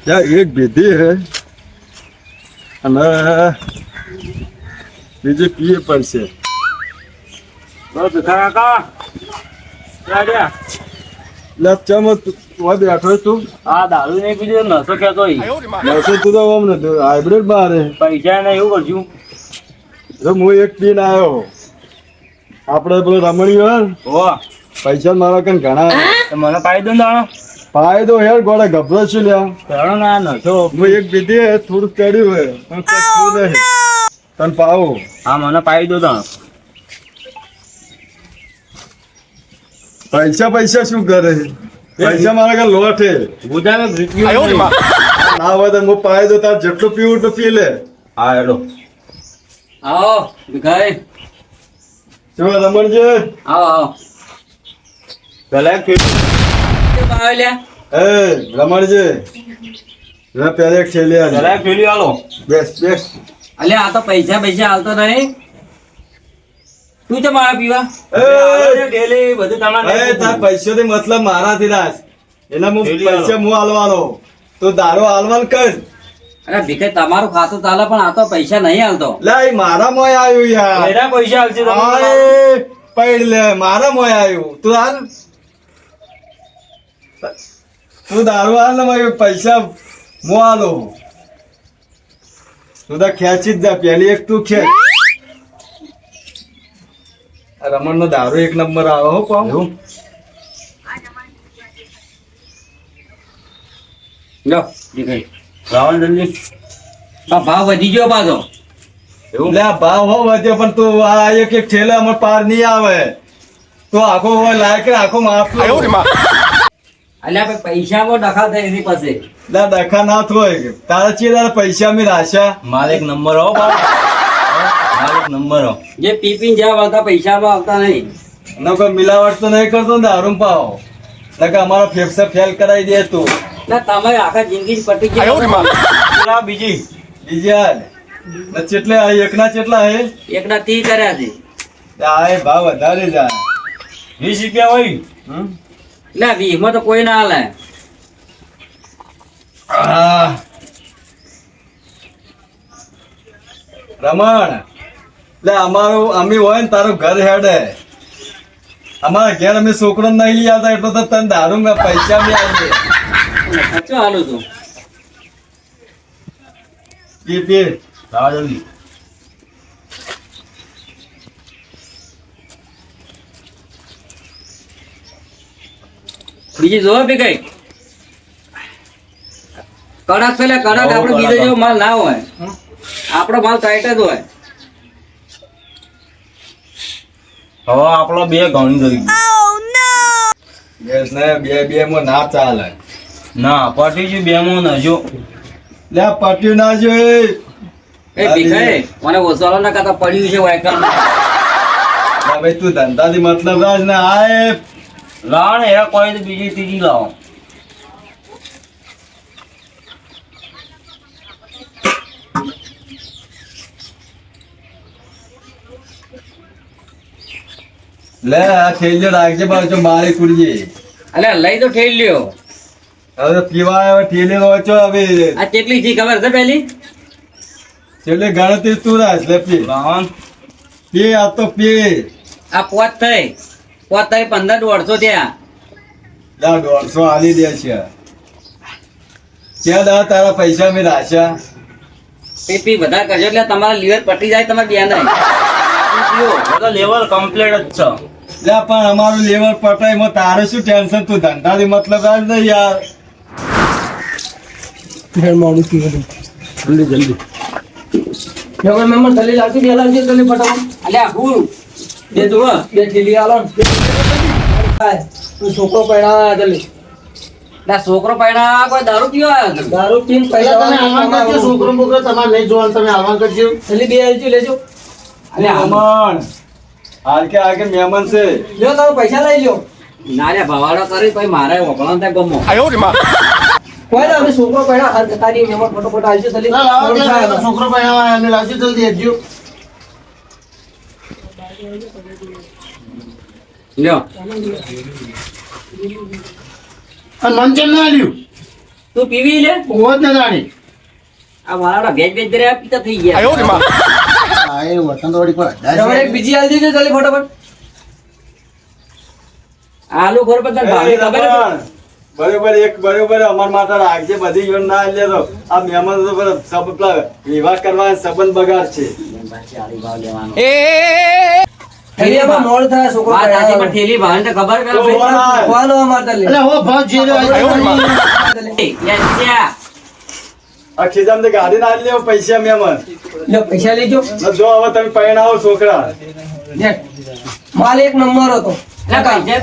ત્યાં એક ભેદી હે અને બીજી પીએ પડશે. ચમ બેઠો તું? આ દારૂ નહીં પીધું નશો ખેતો નસો તું તો આમ ને હાઇબ્રિડ બાર પૈસા ને એવું કરશું. હું એક પીને આવ્યો. આપડે પેલો રમણી હોય ને, ઓ પૈસા મારા કઈ ઘણા મને પાડી દો ને દાણો ફાયદો હેર ગોળે ગભરો છું લ્યા. દાણો ના નશો હું એક પીધી થોડું ચડ્યું હોય પણ કશું નહીં. તને પાવો હા મને પાડી દો દાણો. પૈસા શું કરે? પૈસા મારા કઈ લોટ હે. બુધાને ના હોય તો હું પાય દો તાર જેટલું પીવું તો પી લે. હા હેલો આવો ભીખાઈ શું રમણજી? આવો આવો પેલા એ રમણજી પેલે એક છેલ્લે પેલા ફેરી આલો બેસ બેસ. અલે આ તો પૈસા હાલતો નહીં. તું તો મારા પીવા ડેલી બધું તમારે તાર પૈસા થી મતલબ મારાથી રાસ એના હું પૈસા હું હાલવાનો તો દારો હાલવાનું કર. અરે ભીખાઈ તમારું ખાતું ચાલે પણ આ તો પૈસા નહીં હાલતો. લે મારા મોય આવ્યું યાર. એના પૈસા હાલશે પૈડ લે મારા મોય આવ્યું. તું હાલ તું દારૂ હાલ ને મારે પૈસા હું હાલો. તું તો ખેંચી જ જા. પેલી એક તું ખેંચ. રમણ નો દારૂ એક નંબર આવે હો પાવ. ભાવ વધી ગયો પાછો. એટલે આ ભાવ હો વધ્યો પણ તું આ એક ઠેલા અમાર પાર નહીં આવે તો આખો લાયક આખો માફ. અલ્યા પૈસામાં ડખા થઈ એની પાસે ડખા ના થોય તારા ચી તારા પૈસા મેં રાશા માલ એક નંબર હો માલ એક નંબર હો. જે પીપીને જ્યાં આવતા પૈસામાં આવતા નહીં. ન કોઈ મિલાવટ તો નહીં કરતો ને દારૂ પાવ કે અમારો ફેફસા ફેલ કરાવી દે તું. તમે આખા જિંદગી પટી ગયા. બીજી ચેટલે એકના ચેટલા હે? એકના 30 કર્યા છે. આ ભાવ વધારે જાય 20 રૂપિયા હોય. એટલે 20 માં તો કોઈ ના હાલે. રમણ એટલે અમારું અમે હોય ને તારું ઘર હેડે. અમારા ઘેર અમે છોકરો નહીં લઈ આવતા એટલો તો તને દારૂ પૈસા બી આવી ખર્ચો હાલું તું જલ્દી. બીજી જોવા પી કઈ કડક છે કડક. આપડે બીજો જેવો માલ ના હોય. આપણો માલ ટાઈટ જ હોય. હવે આપણો બે ઘણી થઈ બે માં ના ચાલે. ના પટી ગયું બે માં નજો લે પટ્યું ના જોઈ. એ ભીખાઈ મને ઓસાલો ના કાતા પડ્યું છે વાયકલ. ભાઈ તું ધંધાથી મતલબ રાજ ને આય લાવ ને એ કોઈ તો બીજી ત્રીજી લાવો. લે આ થેલીઓ રાખજે બાજુ મારી કુડજી. અલે લઈ તો ઠેલ લ્યો. હવે પીવા આવ્યો થેલી નો છો હવે આ કેટલી થી ખબર છે પેલી? છેલ્લે ગણતરી તું રાખ લે પી. પી આ તો પી. આ પોત થઈ 1500 ત્યાં. 150 આલી દે છે. ક્યાં દા તારા પૈસા મેં રાખ્યા. પી વધારે કરજો એટલે તમારા લીવર પટી જાય. તમારે બે નહીં લેવલ કમ્પ્લીટ જ છે. લે પણ અમારું લેવલ પટાઈ માં તારે શું ટેન્શન? તું ધંધાથી મતલબ આજ ને યાર. જલ્દી મેમ્બર દલીલ આવતી બે લાવજે દલીલ ફટાફટ. અલ્યા હું બે જો બે થેલી આલો. તું છોકરો પૈણા દલીલ. ના છોકરો પૈણા કોઈ દારૂ પીવા આવ્યો? દારૂ પીને પૈસા તમે આલવાન કરજો. છોકરો બોકરો તમારે નહીં જોવાનું. તમે આલવાન કરજો. દલીલ બે આવજો લેજો. અલ્યા મહેમાન આગે મહેમાન છે. લ્યો તમે પૈસા લઈ લ્યો. ના રે ભવાડો કરી પછી મારે ઓકળો ત્યાં ગમો. કોઈ ના અમે છોકરો પૈણા હાલ તારી મહેમાન ફટોફટ આવજો દલીલ. છોકરો પૈણા અને લાવજો જલ્દી આવજો. લ્યો અને મન કેમ ના આલ્યું? તું પીવી લે ઓજ ને દાડી આ મારા ભેજ ભેજ દરે પીતા થઈ ગયા આ એ વતન દોડી પર તમારે એક બીજી આલી દેજો જલ્દી ફટાફટ આલુ ઘર પર તને ભાવે ખબર છે? બરોબર એક બરોબર અમાર માટે રાખજે બધી યોન ના લે તો આ મહેમાન તો પર સબ પેલા વિવાહ કરવા સંબંધ બગાડ છે થેલીમાં મોડ થાય છોકરો વાત સાચી પણ થેલી ભાવે તો ખબર પેલો તો બોલાય. કોનો અમાર લે એટલે હો ભાવ છે રે આ ખીજામ તો ગાડી ના લેવો પૈસા મહેમાન લે પૈસા લેજો ને જો હવે તમે પરણાવો છોકરા લે માલ એક નંબર હતો લે પૈસા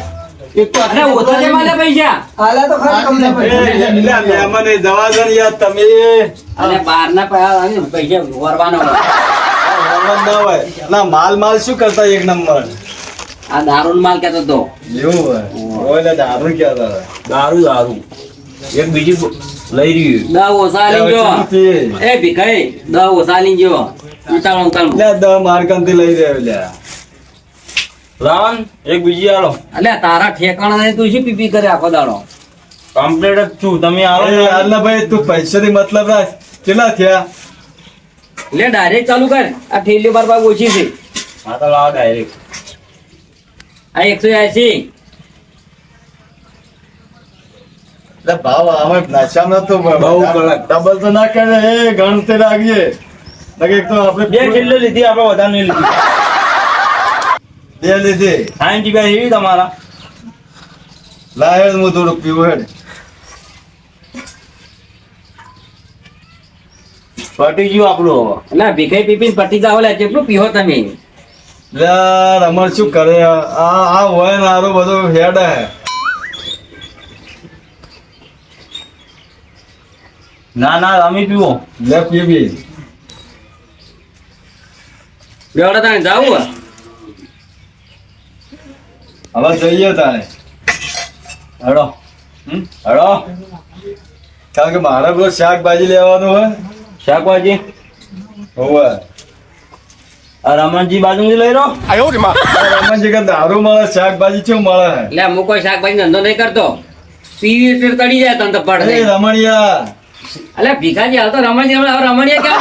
એક તો અરે ઓછા દે માલે પૈસા હાલા તો ખરા કમ એ, એટલે આ મહેમાન એ જવા દો ને યાર તમે અરે બાર ના પૈસા વરવાનો મહેમાન ના હોય ના માલ શું કરતા એક નંબર આ દારૂ માલ કેતો તો એવું હોય ઓય દારૂ ક્યાં હતા દારૂ એક બીજી લઈ રહ્યું દા ઓછા લઈ જો એ ભીખાઈ દા ઓછા લઈ જો ઉતાળો ઉતાળો લે દ માર્કનથી લઈ રહ્યો લે રાવણ એક બીજી આલો અલ્યા તારા ઠેકાણા નહીં તું શું પીપી કરે આખો દાડો કમ્પ્લીટ જ છું તમે આવો અરે યાર ભાઈ તું પૈસાની મતલબ રાખ કેટલા થયા લે ડાયરેક્ટ ચાલુ કર આ ઠેલી બાર ભાગ ઓછી છે હા તો લાવો ડાયરેક્ટ આ 180 એટલે ભાવ આવે નશામાં તો બહુ કડક. ડબલ તો ના કરે એ ગણતે રાખજે નકે એક તો આપણે બે કિલ્લો લીધી આપણે વધારે નહીં લીધી બે લીધી 60 રૂપિયા એવી તમારા લાય હું થોડું પીવું હેડ પટી ગયું આપણું હવે એટલે ભીખાઈ પીપી પટી જાવ લે કેટલું પીવો તમે લે રમણ શું કરે આ હોય ને આરો બધો હેડ હે ના ના અમે પીવો લે પીવી બેવડા તને જાવું હવે જઈએ તાણે હડો હડો કારણ કે મારે બધું શાકભાજી લેવાનું હોય શાકભાજી હોવે આ રમણજી બાજુથી લઈ રહો રમણજી કે દારૂ મળે શાકભાજી શું મળે એટલે હું કોઈ શાકભાજી ધંધો નહીં કરતો પીવી એટલે તડી જાય તને તો એ પડે રમણિયા એટલે ભીખાજી હાલ તો રમણીયા રમણીયા કેમ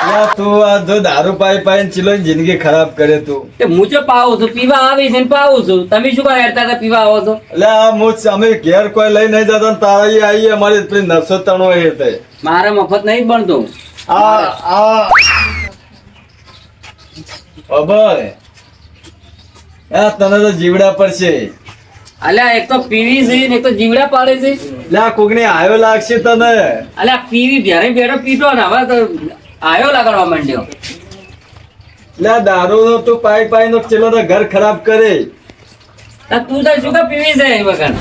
યા તું આ જો દારૂ પાઈ પાઈને ચીલો જિંદગી ખરાબ કરે તું તે હું તો પાવું છું પીવા આવી છે ને પાવું છું તમે શું કહો હેરતા હતા પીવા આવો છો એટલે આ મુજ અમે ઘેર કોઈ લઈ નહીં જતા ને તારા અહીં આવીએ અમારી પેલી નસો તણો એ તે મારે મફત નહીં બનતું આ અભય આ તને તો જીવડા પડશે અલ્યા એક તો પીવી છે ને એક તો જીવડા પાડે છે એટલે આ કોકને આયો લાગશે તને અલ્યા પીવી ભેરે ભેરો પીતો ને હવે તો આયો લગાડવા માંડ્યો એટલે આ દારૂ તું પાઈ પાઈ નો ચેલો તો ઘર ખરાબ કરે આ તું તો શું કા પીવી છે એ વગર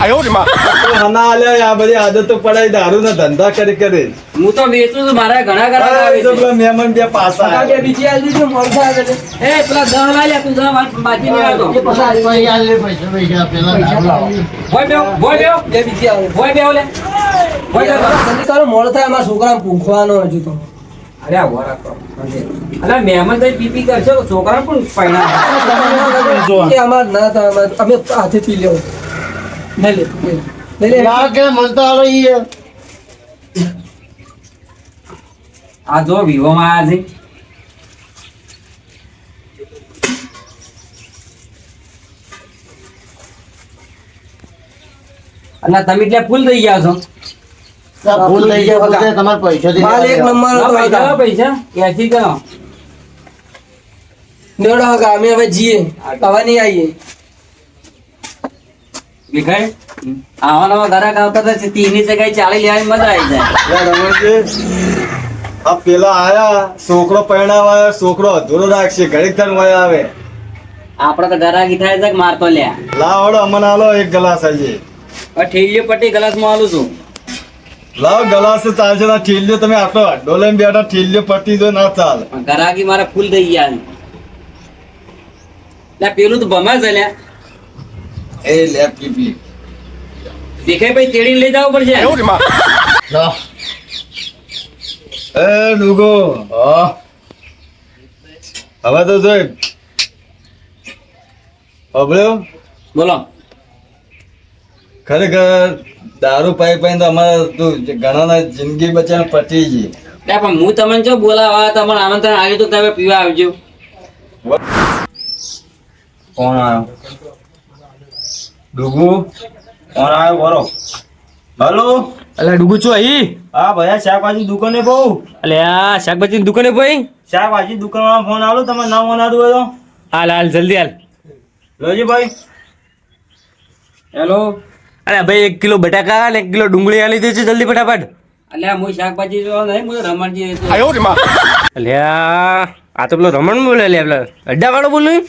તું હના આલ્યા આ બધી આદતો પડાય દારૂ ના ધંધા કરી કરે હું તો વેચું છું મારા ઘણા ઘણા આવે તો છે પેલા મહેમાન બે પાછા આવ્યા. બીજી આલજી જો મોરસા આવે છે એ પેલા 10 લાલ્યા તું 10 બાજી નહીં આવતો પૈસા લે પૈસા પેલા ભોય બેવ બે બીજી આવે ભોય બેવ લે ભોય બેવ જલ્દી કરો મોડ થાય અમારા છોકરાને પૂંખવાનો હજુ તો અરે આ વરા કરો અરે મહેમાન તો પીપી કરશો તો છોકરા પણ પૈણા કે અમાર ના થાય અમે હાથે પી લેવો નહીં લે ના કે મનતા આલો ઈ આ જો વિવો માં આવ્યા છે અને તમે એટલે ફૂલ થઈ ગયા છો ભૂલ થઈ ગયા બોલતે તમારે પૈસા દે માલ એક નંબર હતો પૈસા પૈસા 80 ગણો નેડો હગા અમે હવે જીએ હવે નહીં આવીએ વિખાય આવા નવા ઘરાક આવતા હતા તીની જગ્યાએ ચાલી લેવાની મજા આવી જાય લે રમણજી, આ પેલા આયા છોકરો પરણાવા આવ્યો, છોકરો અધૂરો રાખશે ઘડીક થઈને વયા આવે આપડે તો ઘરાકી થાય છે કે મારતો લ્યા લાવ હળો અમને આલો એક ગ્લાસ આજે ઠેલીઓ પટ્ટી ગ્લાસ માં આલું છું લાવ ગ્લાસ ચાલશે ના ઠીલ્યો તમે આટલો અડ્ડો લઈને બેઠા ઠીલ્યો પટી દો ના ચાલ પણ ઘરાકી મારા ફૂલ થઈ ગયા છે. લે પેલું તો ભમા છે લ્યા એ લે પીપી દેખાય ભાઈ તેડીને લઈ જવું પડશે લો એ ડુગો હવે તો જોઈ અબળ્યો બોલો ખરેખર દારૂ પાઈ પાઈ તો અમારે તો ઘણાના જિંદગી બચાને પતી ગઈ. લે પણ હું તમને જો બોલાવા તમને આમંત્રણ આવ્યું તો તમે પીવા આવજો. કોણ આવ્યો? ડુગુ કોણ આવ્યો બોલો? હલો અલા ડુગુ છો અહીં? હા ભૈયા શાકભાજી દુકાને બહુ અલે આ શાકભાજી દુકાને ભાઈ શાકભાજી દુકાનમાં ફોન આવ્યો તમે ના ફોન આવ્યો તો હાલ હાલ જલ્દી હાલ. લોજી ભાઈ. હેલો. અરે ભાઈ 1 કિલો બટાકા અને 1 કિલો ડુંગળી આલી દેજો જલ્દી ફટાફટ. અલ્યા હું શાકભાજી જો નહીં હું રમણજી અલ્યા આ તો પેલો રમણ બોલે લે પેલા અડ્ડા વાળો બોલું.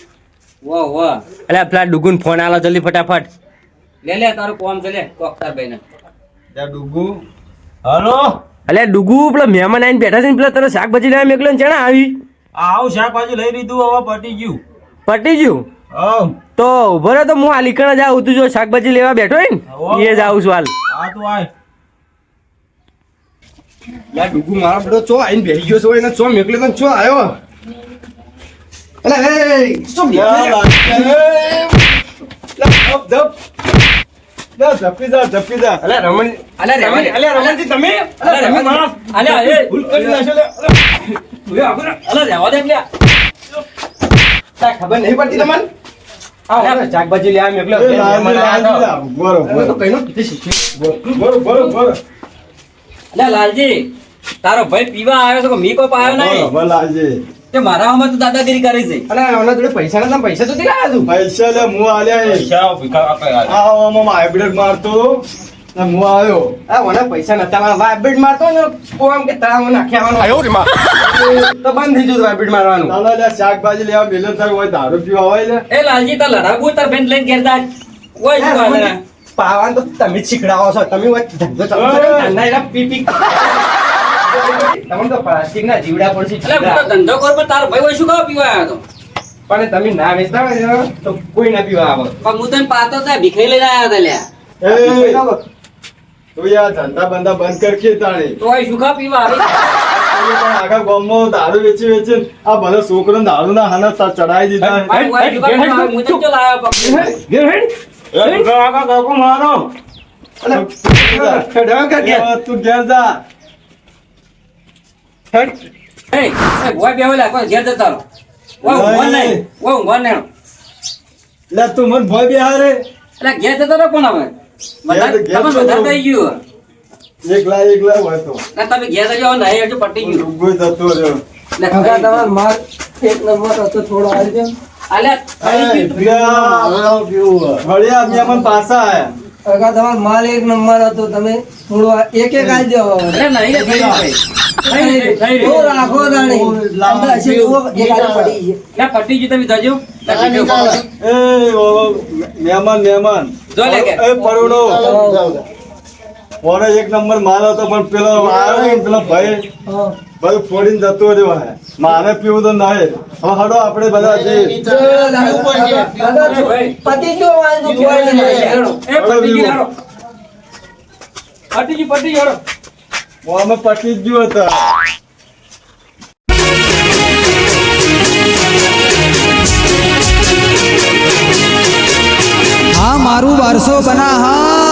વાહ વાહ. અલ્યા પેલા ડુગુન ફોન આલો જલ્દી ફટાફટ. લે લે તારું કોમ છે લે કોકતાર ભાઈને. ત્યાં ડુગુ હલો અલ્યા ડુગુ પેલા મહેમાન આવીને બેઠા છે ને પેલા તને શાકભાજી લાવ્યા મેકલો ને ચણા આવી આવું શાકભાજી લઈ લીધું હવે પટી ગયું. પટી ગયું હવ તો ઉભો રહે તો હું આ લીકણ જ આવું તું જો શાકભાજી લેવા બેઠો હોય ને એ જ આવું છું હાલ. આ તો આય યાર ડુગુ મારા બેટો ચો આઈને બેસી ગયો છો એને ચો મેકલો તો ચો આવ્યો. અલા હે શું ઝપકી જા અલ્યા રમણ અલ્યા રમણજી તમે અલ્યા એ ભૂલ કરી નાખ્યો લે. અલ્યા રહેવા દે લ્યા. તારે ખબર નહીં પડતી તમને આ શાકભાજી લેવા મેકલો એ બરોબર તો કઈનો કીધી શીખી બરોબર અલ્યા લાલજી તારો ભાઈ પીવા આવ્યો છે કે મી કોઈ પાયો નહીં બરોબર લાલજી તે મારા આમાં તો દાદાગીરી કરી છે. અલા ઓના જોડે પૈસા નતા પૈસા તો દીલા તું પૈસા લે હું આલ્યા પૈસા ભીખા આપે આ આમાં હાઇબ્રિડ મારતો ને હું આવ્યો. આ ઓના પૈસા નતા મારા વાઇબ્રેટ મારતો ને કોમ કે તળાવ નાખ્યાવાનો આયો રે માં તો બંધ થઈ ગયું વાઇબ્રેટ મારવાનું. તાલા લે શાકભાજી લેવા મેલે તાર હોય દારૂ પીવા હોય ને એ લાલજી તાર લડાવું તાર બેન લઈને ઘેર જા. ઓય શું હાલે ને? પાવાન તો તમે જ શીખડાવો છો તમે હોય ધંધો ચાલુ કરો ધંધા એના પી તમે તો પ્લાસ્ટિક ના જીવડા પડશે અલ્યા મોટો ધંધો કર પણ તારો ભાઈ ઓય શું ખાવા પીવા આવ્યો તો? પણ તમે ના વેચતા હોય ને તો કોઈ ના પીવા આવે. પણ હું તને પાતો તો ભીખાઈ લઈને આવ્યા હતા લ્યા. એ તું યાર ધંધા બંધા બંધ કર કે તાણી તો ઓય શું ખાવા પીવા આવી? આખા ગામમાં દારૂ વેચી આ બધા છોકરાને દારૂ ના હાના ચડાવી દીધા. પણ ઓય શું ખાવા પીવા આવી? હું તને ચો લાવ્યો પકડી. ઘેર હેડ એ ભીખા કાકા કાકો મારો તું ઘેર જા. એ ઓય બેહો લ્યા કોઈ ઘેર જતા રહો. ઓય ઊંઘવા નહીં. ઓય ઊંઘવા નહીં. લે તું મને ભય બેહારે અલ્યા ઘેર જતા રહો કોણ હવે? ઘેર તમે છો બધા તો. થઈ ગયું. એકલા હોય તો ના તમે ઘેર જજો નહીં હજુ પટી ગયું. ડૂબો જતો રહ્યો. લે કાકા તમાર માર એક નંબર હતો થોડો આવી દે અલ્યા વળ્યા મહેમાન પાછા આયા. કાકા તમાર માલ એક નંબર હતો તમે થોડો એક એક આલ દો અરે નહીં રે, થઈ ગયું. થઈ તો ગયું. રાખો રાણી અંદર છે તો એક આલ પડી છે લે પટી ગયું તમે જજો. લે પીજો પકડો. એ મહેમાન જો લે કે. એ પરોડો ઓરે એક નંબર માલ હતો પણ પેલો આવ્યો ને પેલો ભાઈ બધું ફોડીને જતો રહ્યો હે. મારે પીવું તો નહીં. હવે હડો આપણે બધા જઈએ. પતિ જો વાંધો કોઈ નહીં એ પટી ગયું હાલો. પટી ગયું હાલો. અમે પટી જ ગયું હતા. હા મારું 1200 બના હા